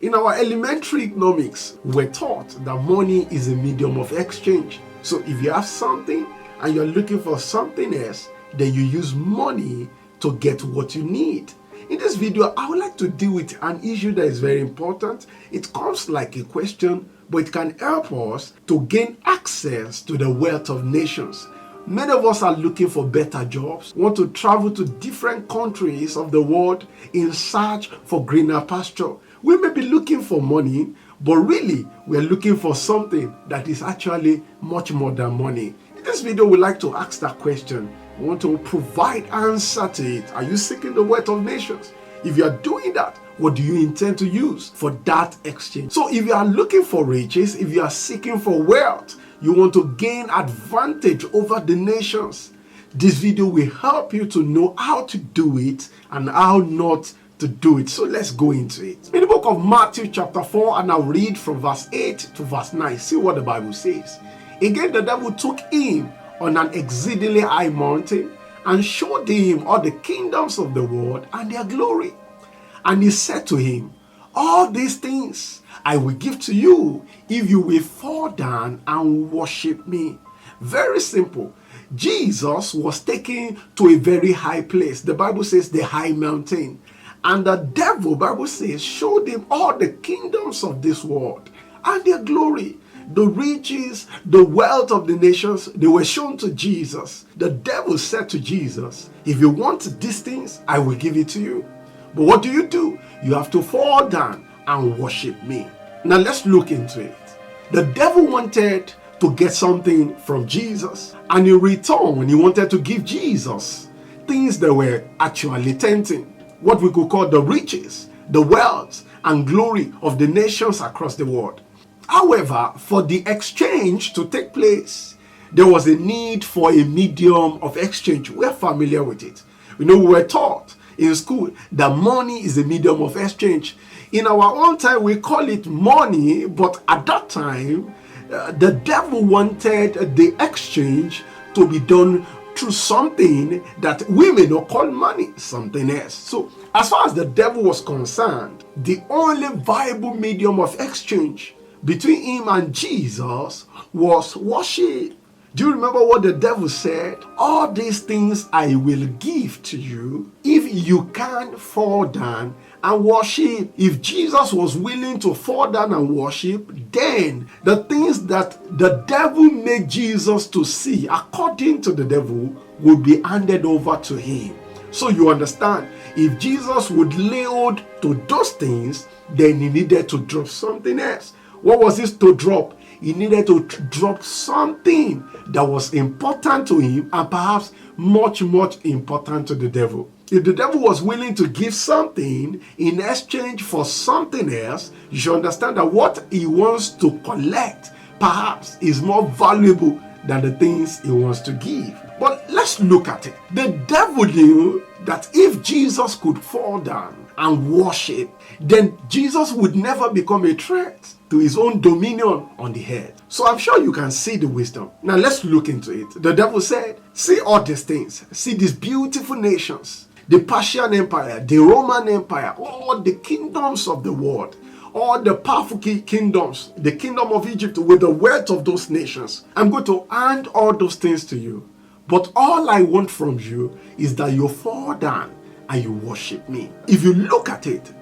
In our elementary economics, we're taught that money is a medium of exchange. So if you have something and you're looking for something else, then you use money to get what you need. In this video, I would like to deal with an issue that is very important. It comes like a question, but it can help us to gain access to the wealth of nations. Many of us are looking for better jobs, want to travel to different countries of the world in search for greener pasture. We may be looking for money, but really we're looking for something that is actually much more than money. In this video, we like to ask that question. We want to provide answer to it. Are you seeking the wealth of nations? If you are doing that, what do you intend to use for that exchange? So if you are looking for riches, if you are seeking for wealth, you want to gain advantage over the nations, this video will help you to know how to do it and how not to do it. So let's go into it. In the book of Matthew chapter 4, and I'll read from verse 8 to verse 9. See what the Bible says. Again, the devil took him on an exceedingly high mountain and showed him all the kingdoms of the world and their glory. And he said to him, all these things I will give to you if you will fall down and worship me. Very simple. Jesus was taken to a very high place. The Bible says the high mountain. And the devil, Bible says, showed him all the kingdoms of this world and their glory. The riches, the wealth of the nations, they were shown to Jesus. The devil said to Jesus, if you want these things, I will give it to you. But what do? You have to fall down and worship me. Now let's look into it. The devil wanted to get something from Jesus, and in return, he wanted to give Jesus things that were actually tempting. What we could call the riches, the wealth, and glory of the nations across the world. However, for the exchange to take place, there was a need for a medium of exchange. We're familiar with it. We were taught in school that money is a medium of exchange. In our own time, we call it money, but at that time, the devil wanted the exchange to be done through something that we may not call money, something else. So, as far as the devil was concerned, the only viable medium of exchange between him and Jesus was worship. Do you remember what the devil said? All these things I will give to you if you can fall down and worship. If Jesus was willing to fall down and worship, then the things that the devil made Jesus to see, according to the devil, would be handed over to him. So you understand, if Jesus would lay hold to those things, then he needed to drop something else. What was this to drop? He needed to drop something that was important to him and perhaps much important to the devil. If the devil was willing to give something in exchange for something else, you should understand that what he wants to collect perhaps is more valuable than the things he wants to give. But let's look at it. The devil knew that if Jesus could fall down and worship, then Jesus would never become a threat to his own dominion on the earth. So I'm sure you can see the wisdom. Now let's look into it. The devil said, see all these things. See these beautiful nations. The Persian Empire, the Roman Empire, all the kingdoms of the world, all the powerful kingdoms, the kingdom of Egypt with the wealth of those nations. I'm going to hand all those things to you. But all I want from you is that you fall down and you worship me. If you look at it,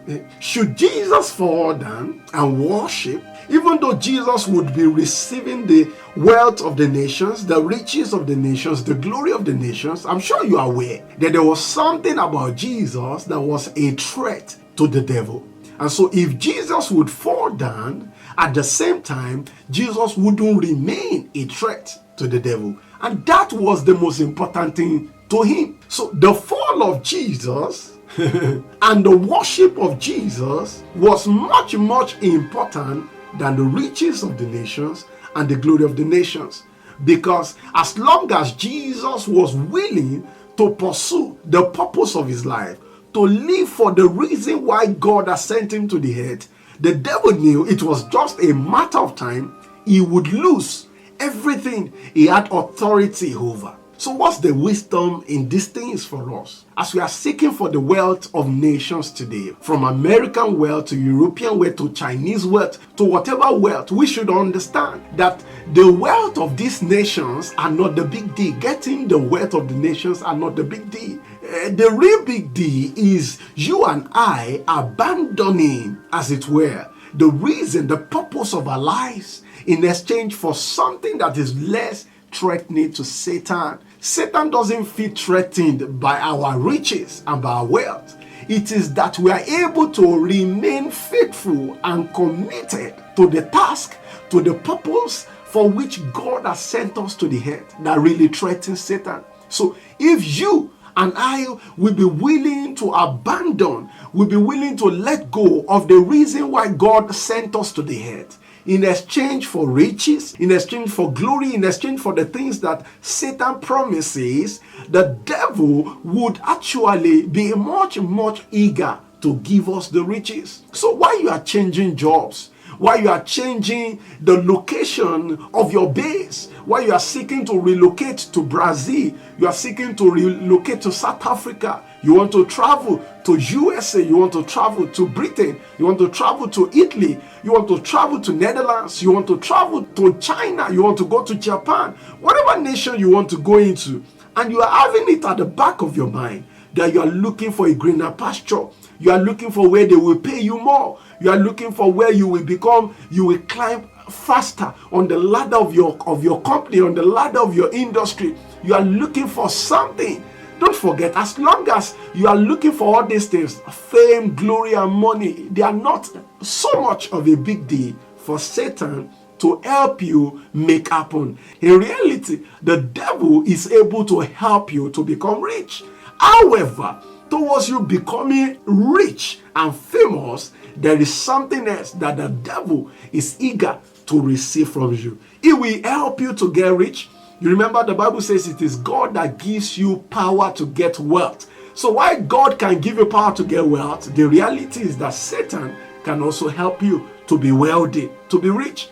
should Jesus fall down and worship, even though Jesus would be receiving the wealth of the nations, the riches of the nations, the glory of the nations, I'm sure you are aware that there was something about Jesus that was a threat to the devil. And so if Jesus would fall down, at the same time, Jesus wouldn't remain a threat to the devil. And that was the most important thing to him. So the fall of Jesus and the worship of Jesus was much important than the riches of the nations and the glory of the nations. Because as long as Jesus was willing to pursue the purpose of his life, to live for the reason why God has sent him to the earth, the devil knew it was just a matter of time he would lose everything he had authority over. So what's the wisdom in these things for us? As we are seeking for the wealth of nations today, from American wealth to European wealth to Chinese wealth to whatever wealth, we should understand that the wealth of these nations are not the big deal. Getting the wealth of the nations are not the big deal. The real big deal is you and I abandoning, as it were, the reason, the purpose of our lives in exchange for something that is less threatening to Satan. Satan doesn't feel threatened by our riches and by our wealth. It is that we are able to remain faithful and committed to the task, to the purpose for which God has sent us to the earth that really threatens Satan. So if you and I will be willing to abandon, will be willing to let go of the reason why God sent us to the earth, in exchange for riches, in exchange for glory, in exchange for the things that Satan promises, the devil would actually be much eager to give us the riches. So while you are changing jobs, while you are changing the location of your base, while you are seeking to relocate to Brazil, you are seeking to relocate to South Africa, you want to travel to USA, you want to travel to Britain, you want to travel to Italy, you want to travel to Netherlands, you want to travel to China, you want to go to Japan, whatever nation you want to go into, and you are having it at the back of your mind that you are looking for a greener pasture. You are looking for where they will pay you more. You are looking for where you will climb faster on the ladder of your company, on the ladder of your industry. You are looking for something. Don't forget, as long as you are looking for all these things, fame, glory, and money, they are not so much of a big deal for Satan to help you make happen. In reality, the devil is able to help you to become rich. However, towards you becoming rich and famous, there is something else that the devil is eager to receive from you. It will help you to get rich. You remember the Bible says it is God that gives you power to get wealth. So while God can give you power to get wealth, the reality is that Satan can also help you to be wealthy, to be rich.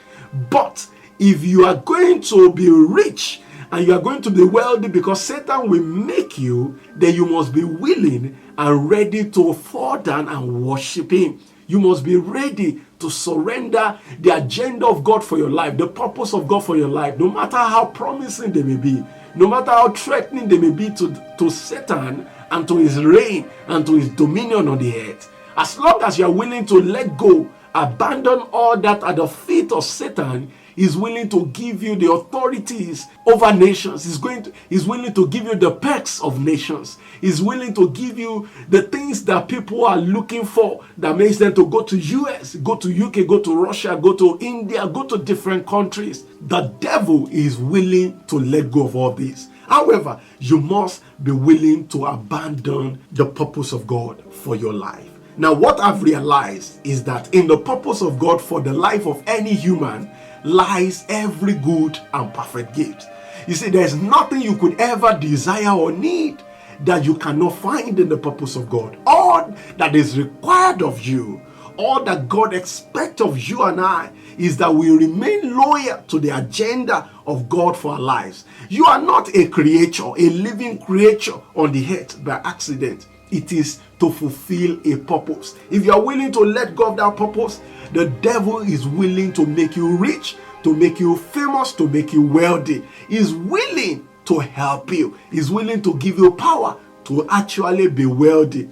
But if you are going to be rich and you are going to be wealthy because Satan will make you, then you must be willing and ready to fall down and worship him. You must be ready to surrender the agenda of God for your life, the purpose of God for your life, no matter how promising they may be, no matter how threatening they may be to Satan and to his reign and to his dominion on the earth. As long as you are willing to let go, abandon all that at the feet of Satan, is willing to give you the authorities over nations. He's willing to give you the perks of nations. He's willing to give you the things that people are looking for that makes them to go to US, go to UK, go to Russia, go to India, go to different countries. The devil is willing to let go of all this. However, you must be willing to abandon the purpose of God for your life. Now, what I've realized is that in the purpose of God for the life of any human lies every good and perfect gift. You see, there's nothing you could ever desire or need that you cannot find in the purpose of God. All that is required of you, all that God expects of you and I, is that we remain loyal to the agenda of God for our lives. You are not a creature, a living creature on the earth by accident. It is to fulfill a purpose. If you are willing to let go of that purpose, the devil is willing to make you rich, to make you famous, to make you wealthy. He's willing to help you. He's willing to give you power to actually be wealthy.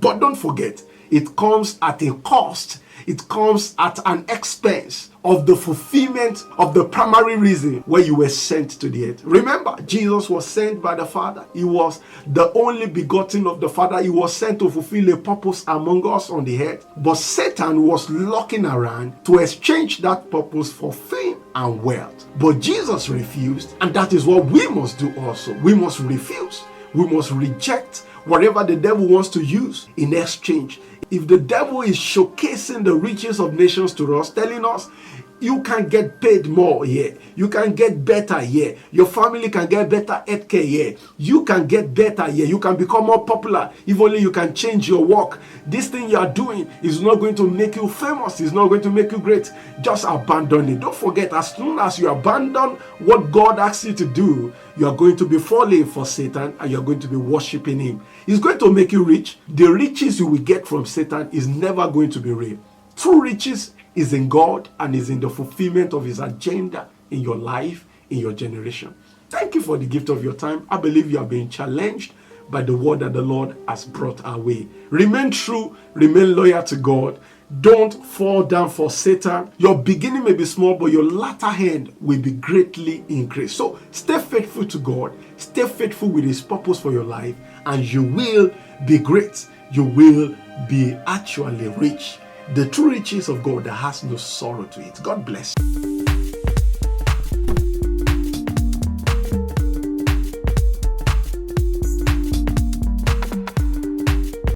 But don't forget, it comes at a cost. It comes at an expense of the fulfillment of the primary reason why you were sent to the earth. Remember, Jesus was sent by the Father. He was the only begotten of the Father. He was sent to fulfill a purpose among us on the earth. But Satan was looking around to exchange that purpose for fame and wealth. But Jesus refused, and that is what we must do also. We must refuse. We must reject whatever the devil wants to use in exchange. If the devil is showcasing the riches of nations to us, telling us, you can get paid more here. You can get better here. Your family can get better healthcare here. You can get better here. You can become more popular. If only you can change your work. This thing you are doing is not going to make you famous. It's not going to make you great. Just abandon it. Don't forget, as soon as you abandon what God asks you to do, you are going to be falling for Satan and you're going to be worshiping him. He's going to make you rich. The riches you will get from Satan is never going to be real. True riches is in God and is in the fulfillment of his agenda in your life, in your generation. Thank you for the gift of your time. I believe you are being challenged by the word that the Lord has brought our way. Remain true, remain loyal to God. Don't fall down for Satan. Your beginning may be small, but your latter end will be greatly increased. So stay faithful to God. Stay faithful with his purpose for your life, and you will be great. You will be actually rich. The true riches of God that has no sorrow to it. God bless you.